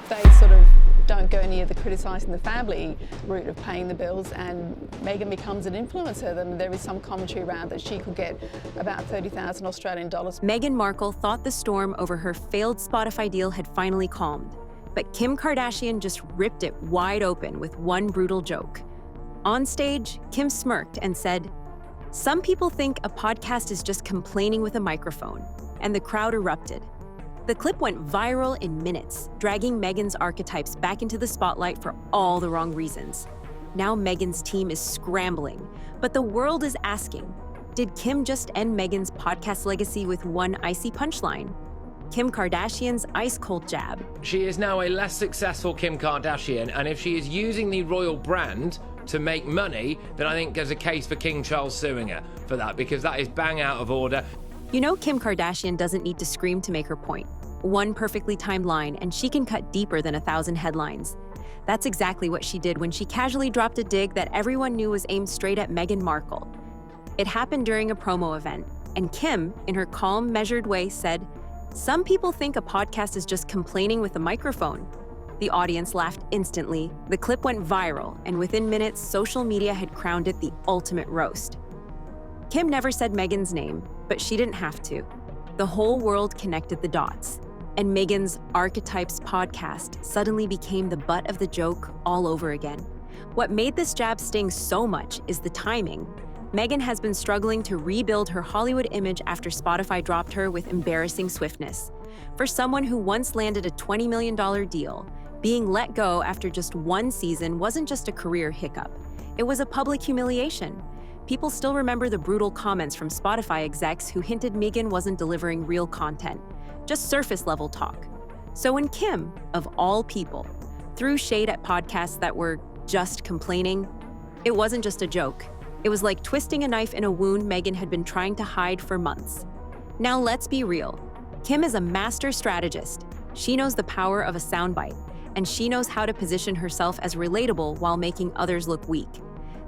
they sort of don't go near the criticising the family route of paying the bills, and Meghan becomes an influencer. Then there is some commentary around that she could get about 30,000 Australian dollars. Meghan Markle thought the storm over her failed Spotify deal had finally calmed, but Kim Kardashian just ripped it wide open with one brutal joke. On stage, Kim smirked and said, "Some people think a podcast is just complaining with a microphone," and the crowd erupted. The clip went viral in minutes, dragging Meghan's Archetypes back into the spotlight for all the wrong reasons. Now Meghan's team is scrambling, but the world is asking, did Kim just end Meghan's podcast legacy with one icy punchline? Kim Kardashian's ice-cold jab. She is now a less successful Kim Kardashian, and if she is using the royal brand to make money, then I think there's a case for King Charles suing her for that, because that is bang out of order. You know, Kim Kardashian doesn't need to scream to make her point. One perfectly timed line, and she can cut deeper than 1,000 headlines. That's exactly what she did when she casually dropped a dig that everyone knew was aimed straight at Meghan Markle. It happened during a promo event, and Kim, in her calm, measured way, said, "Some people think a podcast is just complaining with a microphone." The audience laughed instantly, the clip went viral, and within minutes, social media had crowned it the ultimate roast. Kim never said Meghan's name, but she didn't have to. The whole world connected the dots, and Meghan's Archetypes podcast suddenly became the butt of the joke all over again. What made this jab sting so much is the timing. Meghan has been struggling to rebuild her Hollywood image after Spotify dropped her with embarrassing swiftness. For someone who once landed a $20 million deal, being let go after just one season wasn't just a career hiccup. It was a public humiliation. People still remember the brutal comments from Spotify execs who hinted Meghan wasn't delivering real content, just surface-level talk. So when Kim, of all people, threw shade at podcasts that were just complaining, it wasn't just a joke. It was like twisting a knife in a wound Meghan had been trying to hide for months. Now let's be real. Kim is a master strategist. She knows the power of a soundbite, and she knows how to position herself as relatable while making others look weak.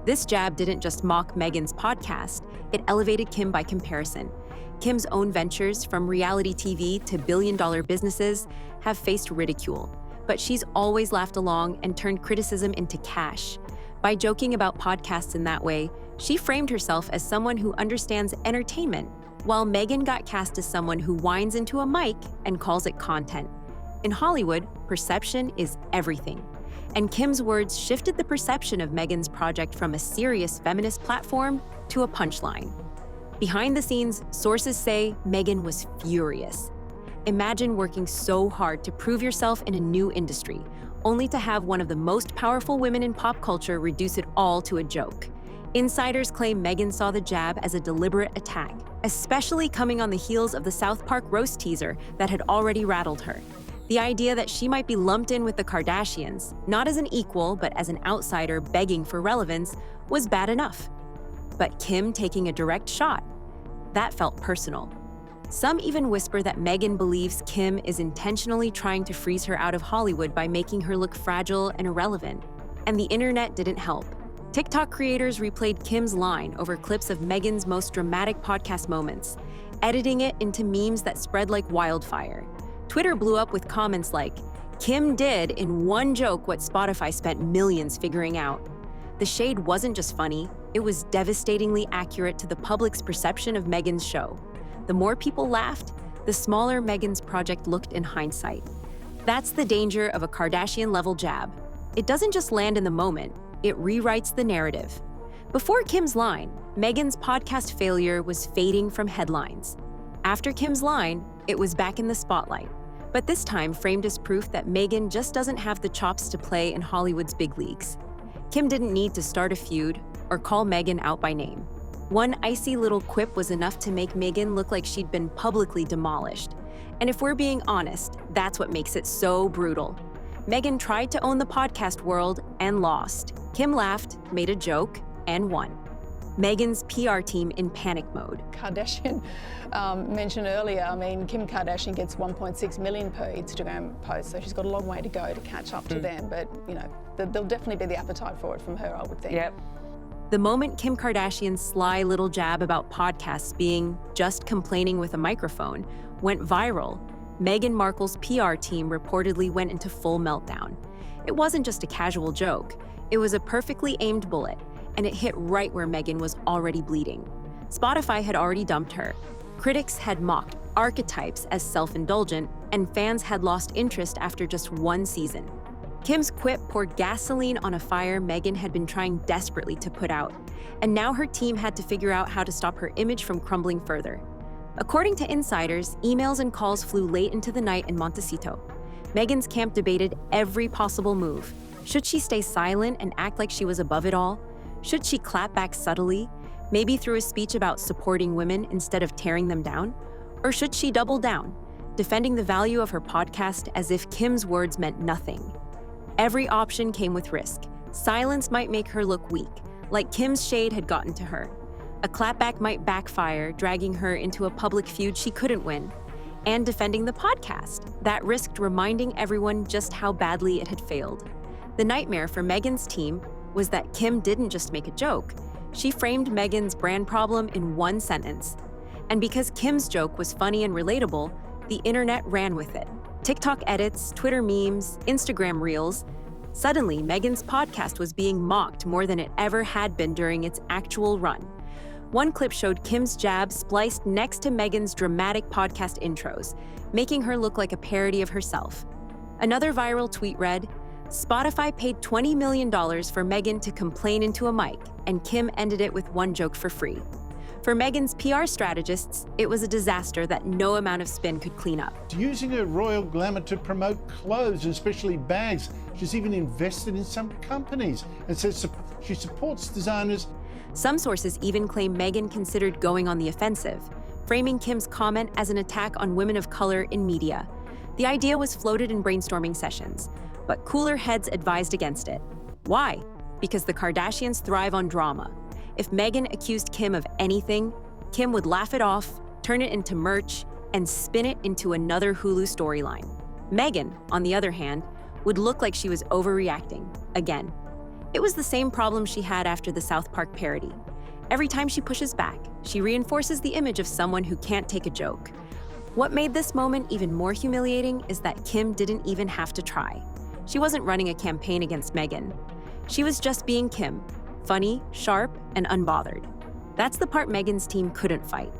This jab didn't just mock Meghan's podcast, it elevated Kim by comparison. Kim's own ventures, from reality TV to billion-dollar businesses, have faced ridicule, but she's always laughed along and turned criticism into cash. By joking about podcasts in that way, she framed herself as someone who understands entertainment, while Meghan got cast as someone who whines into a mic and calls it content. In Hollywood, perception is everything. And Kim's words shifted the perception of Meghan's project from a serious feminist platform to a punchline. Behind the scenes, sources say Meghan was furious. Imagine working so hard to prove yourself in a new industry, only to have one of the most powerful women in pop culture reduce it all to a joke. Insiders claim Meghan saw the jab as a deliberate attack, especially coming on the heels of the South Park roast teaser that had already rattled her. The idea that she might be lumped in with the Kardashians, not as an equal but as an outsider begging for relevance, was bad enough. But Kim taking a direct shot, that felt personal. Some even whisper that Meghan believes Kim is intentionally trying to freeze her out of Hollywood by making her look fragile and irrelevant. And the internet didn't help. TikTok creators replayed Kim's line over clips of Meghan's most dramatic podcast moments, editing it into memes that spread like wildfire. Twitter blew up with comments like, "Kim did in one joke what Spotify spent millions figuring out." The shade wasn't just funny, it was devastatingly accurate to the public's perception of Meghan's show. The more people laughed, the smaller Meghan's project looked in hindsight. That's the danger of a Kardashian-level jab. It doesn't just land in the moment, it rewrites the narrative. Before Kim's line, Meghan's podcast failure was fading from headlines. After Kim's line, it was back in the spotlight, but this time framed as proof that Meghan just doesn't have the chops to play in Hollywood's big leagues. Kim didn't need to start a feud or call Meghan out by name. One icy little quip was enough to make Meghan look like she'd been publicly demolished. And if we're being honest, that's what makes it so brutal. Meghan tried to own the podcast world and lost. Kim laughed, made a joke, and won. Meghan's PR team in panic mode. Kardashian mentioned earlier, Kim Kardashian gets 1.6 million per Instagram post, so she's got a long way to go to catch up to them, but there'll definitely be the appetite for it from her, I would think. Yep. The moment Kim Kardashian's sly little jab about podcasts being just complaining with a microphone went viral, Meghan Markle's PR team reportedly went into full meltdown. It wasn't just a casual joke. It was a perfectly aimed bullet, and it hit right where Meghan was already bleeding. Spotify had already dumped her. Critics had mocked Archetypes as self-indulgent, and fans had lost interest after just one season. Kim's quip poured gasoline on a fire Meghan had been trying desperately to put out, and now her team had to figure out how to stop her image from crumbling further. According to insiders, emails and calls flew late into the night in Montecito. Meghan's camp debated every possible move. Should she stay silent and act like she was above it all? Should she clap back subtly, maybe through a speech about supporting women instead of tearing them down? Or should she double down, defending the value of her podcast as if Kim's words meant nothing? Every option came with risk. Silence might make her look weak, like Kim's shade had gotten to her. A clapback might backfire, dragging her into a public feud she couldn't win. And defending the podcast, that risked reminding everyone just how badly it had failed. The nightmare for Meghan's team was that Kim didn't just make a joke. She framed Meghan's brand problem in one sentence. And because Kim's joke was funny and relatable, the internet ran with it. TikTok edits, Twitter memes, Instagram reels. Suddenly, Meghan's podcast was being mocked more than it ever had been during its actual run. One clip showed Kim's jab spliced next to Meghan's dramatic podcast intros, making her look like a parody of herself. Another viral tweet read, "Spotify paid $20 million for Meghan to complain into a mic, and Kim ended it with one joke for free." For Meghan's PR strategists, it was a disaster that no amount of spin could clean up. Using her royal glamour to promote clothes, and especially bags. She's even invested in some companies and says she supports designers. Some sources even claim Meghan considered going on the offensive, framing Kim's comment as an attack on women of color in media. The idea was floated in brainstorming sessions, but cooler heads advised against it. Why? Because the Kardashians thrive on drama. If Meghan accused Kim of anything, Kim would laugh it off, turn it into merch, and spin it into another Hulu storyline. Meghan, on the other hand, would look like she was overreacting, again. It was the same problem she had after the South Park parody. Every time she pushes back, she reinforces the image of someone who can't take a joke. What made this moment even more humiliating is that Kim didn't even have to try. She wasn't running a campaign against Meghan. She was just being Kim, funny, sharp, and unbothered. That's the part Meghan's team couldn't fight.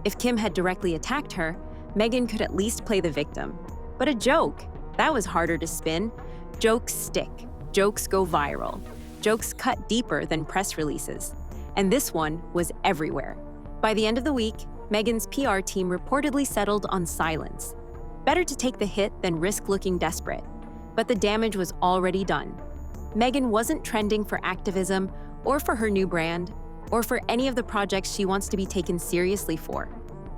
If Kim had directly attacked her, Meghan could at least play the victim. But a joke, that was harder to spin. Jokes stick. Jokes go viral. Jokes cut deeper than press releases. And this one was everywhere. By the end of the week, Meghan's PR team reportedly settled on silence. Better to take the hit than risk looking desperate. But the damage was already done. Meghan wasn't trending for activism or for her new brand or for any of the projects she wants to be taken seriously for.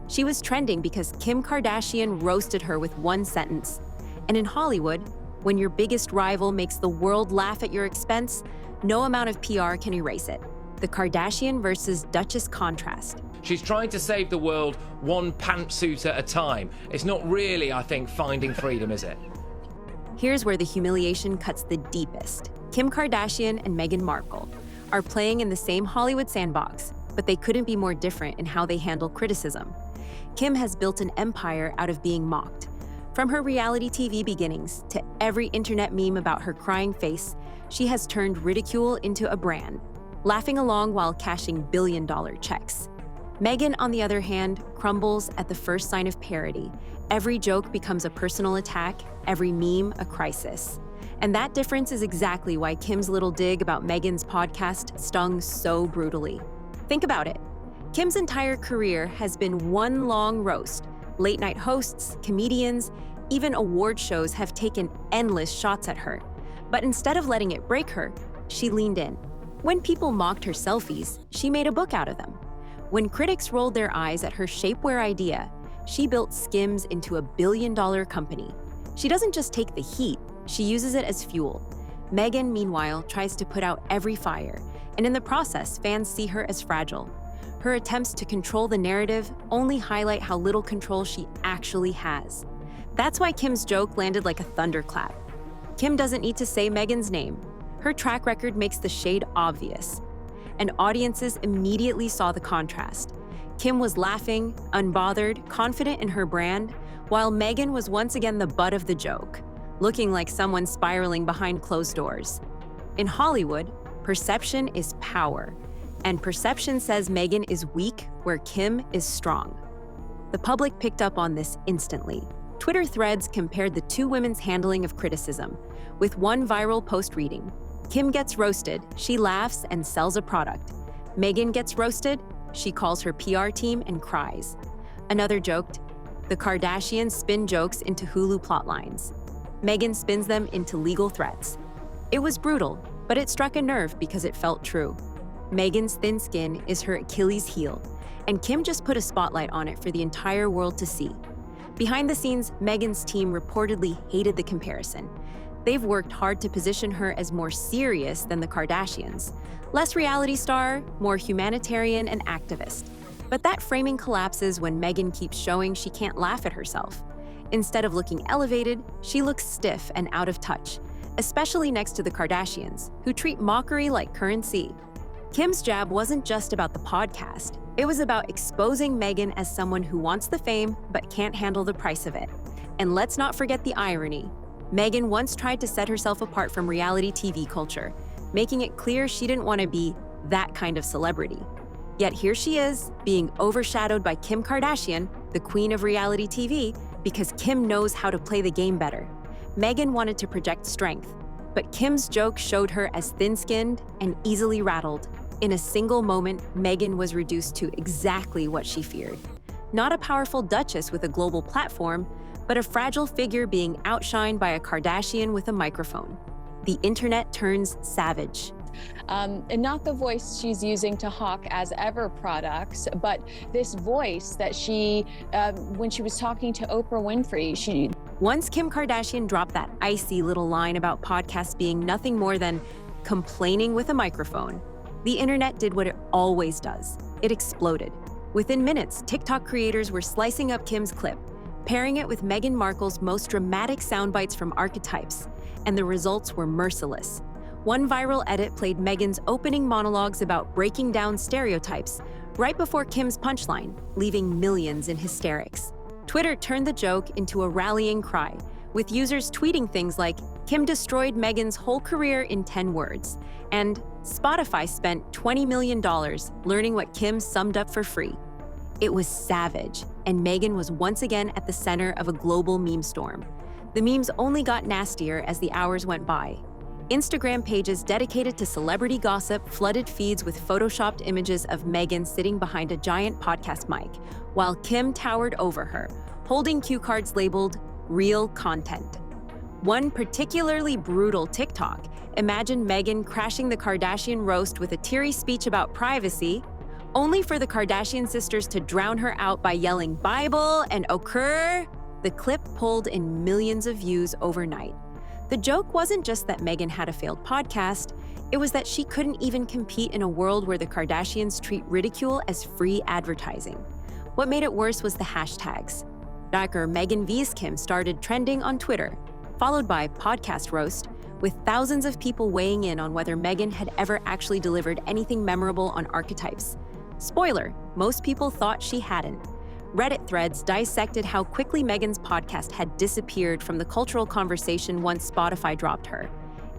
She was trending because Kim Kardashian roasted her with one sentence. And in Hollywood, when your biggest rival makes the world laugh at your expense, no amount of PR can erase it. The Kardashian versus Duchess contrast. She's trying to save the world one pantsuit at a time. It's not really, I think, finding freedom, is it? Here's where the humiliation cuts the deepest. Kim Kardashian and Meghan Markle are playing in the same Hollywood sandbox, but they couldn't be more different in how they handle criticism. Kim has built an empire out of being mocked. From her reality TV beginnings to every internet meme about her crying face, she has turned ridicule into a brand, laughing along while cashing billion-dollar checks. Meghan, on the other hand, crumbles at the first sign of parody. Every joke becomes a personal attack, every meme a crisis. And that difference is exactly why Kim's little dig about Meghan's podcast stung so brutally. Think about it. Kim's entire career has been one long roast. Late-night hosts, comedians, even award shows have taken endless shots at her. But instead of letting it break her, she leaned in. When people mocked her selfies, she made a book out of them. When critics rolled their eyes at her shapewear idea, she built Skims into a billion-dollar company. She doesn't just take the heat, she uses it as fuel. Meghan, meanwhile, tries to put out every fire, and in the process, fans see her as fragile. Her attempts to control the narrative only highlight how little control she actually has. That's why Kim's joke landed like a thunderclap. Kim doesn't need to say Meghan's name. Her track record makes the shade obvious. And audiences immediately saw the contrast. Kim was laughing, unbothered, confident in her brand, while Meghan was once again the butt of the joke, looking like someone spiraling behind closed doors. In Hollywood, perception is power, and perception says Meghan is weak where Kim is strong. The public picked up on this instantly. Twitter threads compared the two women's handling of criticism, with one viral post reading, "Kim gets roasted, she laughs and sells a product. Meghan gets roasted, she calls her PR team and cries." Another joked, "The Kardashians spin jokes into Hulu plotlines. Meghan spins them into legal threats." It was brutal, but it struck a nerve because it felt true. Meghan's thin skin is her Achilles heel, and Kim just put a spotlight on it for the entire world to see. Behind the scenes, Meghan's team reportedly hated the comparison. They've worked hard to position her as more serious than the Kardashians. Less reality star, more humanitarian and activist. But that framing collapses when Meghan keeps showing she can't laugh at herself. Instead of looking elevated, she looks stiff and out of touch, especially next to the Kardashians, who treat mockery like currency. Kim's jab wasn't just about the podcast. It was about exposing Meghan as someone who wants the fame but can't handle the price of it. And let's not forget the irony. Meghan once tried to set herself apart from reality TV culture, making it clear she didn't want to be that kind of celebrity. Yet here she is, being overshadowed by Kim Kardashian, the queen of reality TV, because Kim knows how to play the game better. Meghan wanted to project strength, but Kim's joke showed her as thin-skinned and easily rattled. In a single moment, Meghan was reduced to exactly what she feared. Not a powerful duchess with a global platform, but a fragile figure being outshined by a Kardashian with a microphone. The internet turns savage. And not the voice she's using to hawk as ever products, but this voice that she, when she was talking to Oprah Winfrey, Once Kim Kardashian dropped that icy little line about podcasts being nothing more than complaining with a microphone, the internet did what it always does. It exploded. Within minutes, TikTok creators were slicing up Kim's clip, pairing it with Meghan Markle's most dramatic soundbites from Archetypes, and the results were merciless. One viral edit played Meghan's opening monologues about breaking down stereotypes right before Kim's punchline, leaving millions in hysterics. Twitter turned the joke into a rallying cry, with users tweeting things like, "Kim destroyed Meghan's whole career in 10 words," and "Spotify spent $20 million learning what Kim summed up for free." It was savage, and Meghan was once again at the center of a global meme storm. The memes only got nastier as the hours went by. Instagram pages dedicated to celebrity gossip flooded feeds with photoshopped images of Meghan sitting behind a giant podcast mic, while Kim towered over her, holding cue cards labeled "real content." One particularly brutal TikTok imagined Meghan crashing the Kardashian roast with a teary speech about privacy, only for the Kardashian sisters to drown her out by yelling "Bible" and "Occur." The clip pulled in millions of views overnight. The joke wasn't just that Meghan had a failed podcast, it was that she couldn't even compete in a world where the Kardashians treat ridicule as free advertising. What made it worse was the hashtags. Dr. Meghan vs. Kim started trending on Twitter, followed by podcast roast, with thousands of people weighing in on whether Meghan had ever actually delivered anything memorable on Archetypes. Spoiler, most people thought she hadn't. Reddit threads dissected how quickly Meghan's podcast had disappeared from the cultural conversation once Spotify dropped her,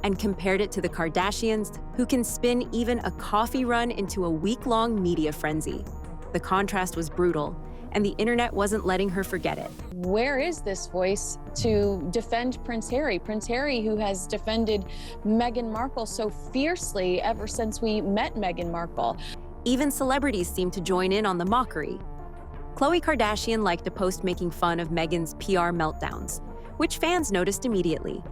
and compared it to the Kardashians, who can spin even a coffee run into a week-long media frenzy. The contrast was brutal, and the internet wasn't letting her forget it. Where is this voice to defend Prince Harry? Prince Harry, who has defended Meghan Markle so fiercely ever since we met Meghan Markle. Even celebrities seemed to join in on the mockery. Khloe Kardashian liked a post making fun of Meghan's PR meltdowns, which fans noticed immediately.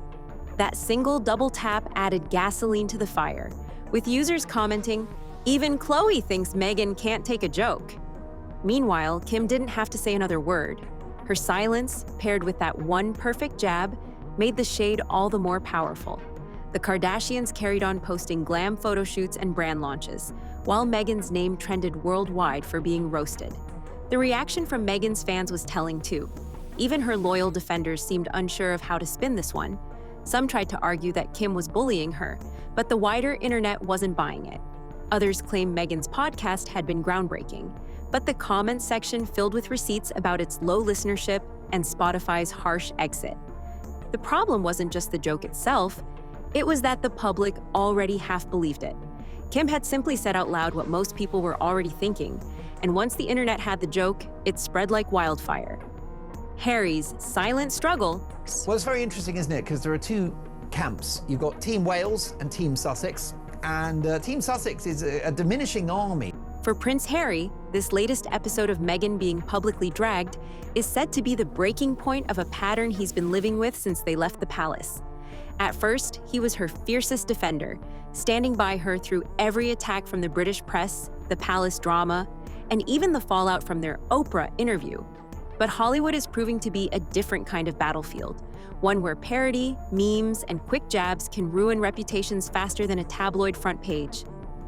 That single double tap added gasoline to the fire, with users commenting, "Even Khloe thinks Meghan can't take a joke." Meanwhile, Kim didn't have to say another word. Her silence, paired with that one perfect jab, made the shade all the more powerful. The Kardashians carried on posting glam photo shoots and brand launches, while Meghan's name trended worldwide for being roasted. The reaction from Meghan's fans was telling too. Even her loyal defenders seemed unsure of how to spin this one. Some tried to argue that Kim was bullying her, but the wider internet wasn't buying it. Others claimed Meghan's podcast had been groundbreaking, but the comments section filled with receipts about its low listenership and Spotify's harsh exit. The problem wasn't just the joke itself, it was that the public already half believed it. Kim had simply said out loud what most people were already thinking, and once the internet had the joke, it spread like wildfire. Harry's silent struggle. Well, it's very interesting, isn't it? Because there are two camps. You've got Team Wales and Team Sussex, and Team Sussex is a diminishing army. For Prince Harry, this latest episode of Meghan being publicly dragged is said to be the breaking point of a pattern he's been living with since they left the palace. At first, he was her fiercest defender, standing by her through every attack from the British press, the palace drama, and even the fallout from their Oprah interview. But Hollywood is proving to be a different kind of battlefield, one where parody, memes, and quick jabs can ruin reputations faster than a tabloid front page.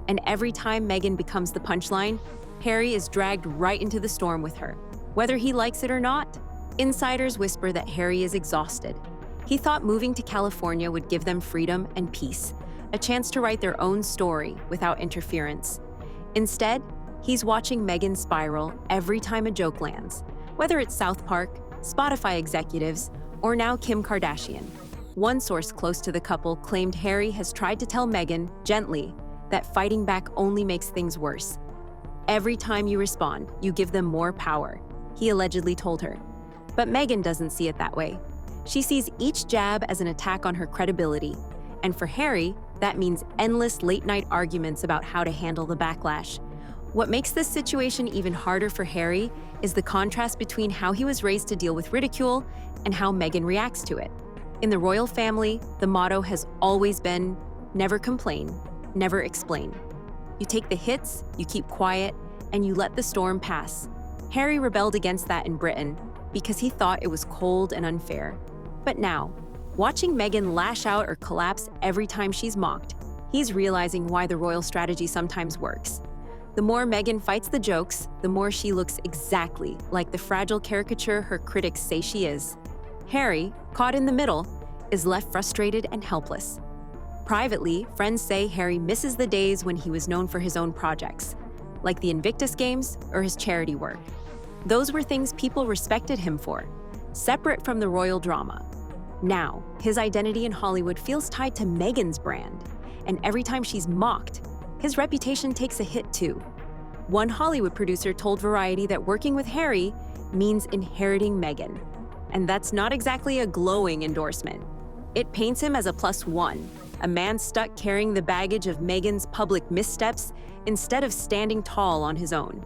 And every time Meghan becomes the punchline, Harry is dragged right into the storm with her. Whether he likes it or not, insiders whisper that Harry is exhausted. He thought moving to California would give them freedom and peace, a chance to write their own story without interference. Instead, he's watching Meghan spiral every time a joke lands, whether it's South Park, Spotify executives, or now Kim Kardashian. One source close to the couple claimed Harry has tried to tell Meghan, gently, that fighting back only makes things worse. Every time you respond, you give them more power, he allegedly told her. But Meghan doesn't see it that way. She sees each jab as an attack on her credibility. And for Harry, that means endless late-night arguments about how to handle the backlash. What makes this situation even harder for Harry is the contrast between how he was raised to deal with ridicule and how Meghan reacts to it. In the royal family, the motto has always been, never complain, never explain. You take the hits, you keep quiet, and you let the storm pass. Harry rebelled against that in Britain because he thought it was cold and unfair. But now, watching Meghan lash out or collapse every time she's mocked, he's realizing why the royal strategy sometimes works. The more Meghan fights the jokes, the more she looks exactly like the fragile caricature her critics say she is. Harry, caught in the middle, is left frustrated and helpless. Privately, friends say Harry misses the days when he was known for his own projects, like the Invictus Games or his charity work. Those were things people respected him for, separate from the royal drama. Now, his identity in Hollywood feels tied to Meghan's brand, and every time she's mocked, his reputation takes a hit too. One Hollywood producer told Variety that working with Harry means inheriting Meghan, and that's not exactly a glowing endorsement. It paints him as a +1, a man stuck carrying the baggage of Meghan's public missteps instead of standing tall on his own.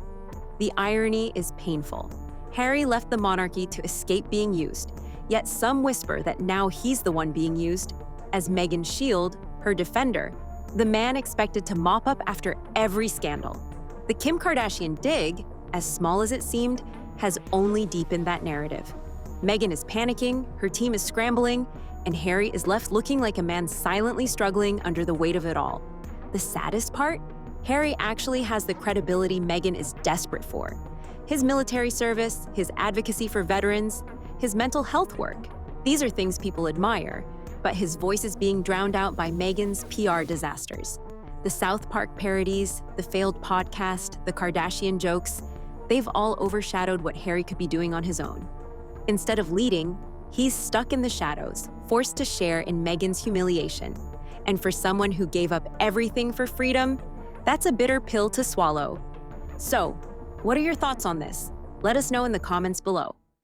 The irony is painful. Harry left the monarchy to escape being used, yet some whisper that now he's the one being used as Meghan's shield, her defender, the man expected to mop up after every scandal. The Kim Kardashian dig, as small as it seemed, has only deepened that narrative. Meghan is panicking, her team is scrambling, and Harry is left looking like a man silently struggling under the weight of it all. The saddest part? Harry actually has the credibility Meghan is desperate for. His military service, his advocacy for veterans, his mental health work. These are things people admire, but his voice is being drowned out by Meghan's PR disasters. The South Park parodies, the failed podcast, the Kardashian jokes, they've all overshadowed what Harry could be doing on his own. Instead of leading, he's stuck in the shadows, forced to share in Meghan's humiliation. And for someone who gave up everything for freedom, that's a bitter pill to swallow. So, what are your thoughts on this? Let us know in the comments below.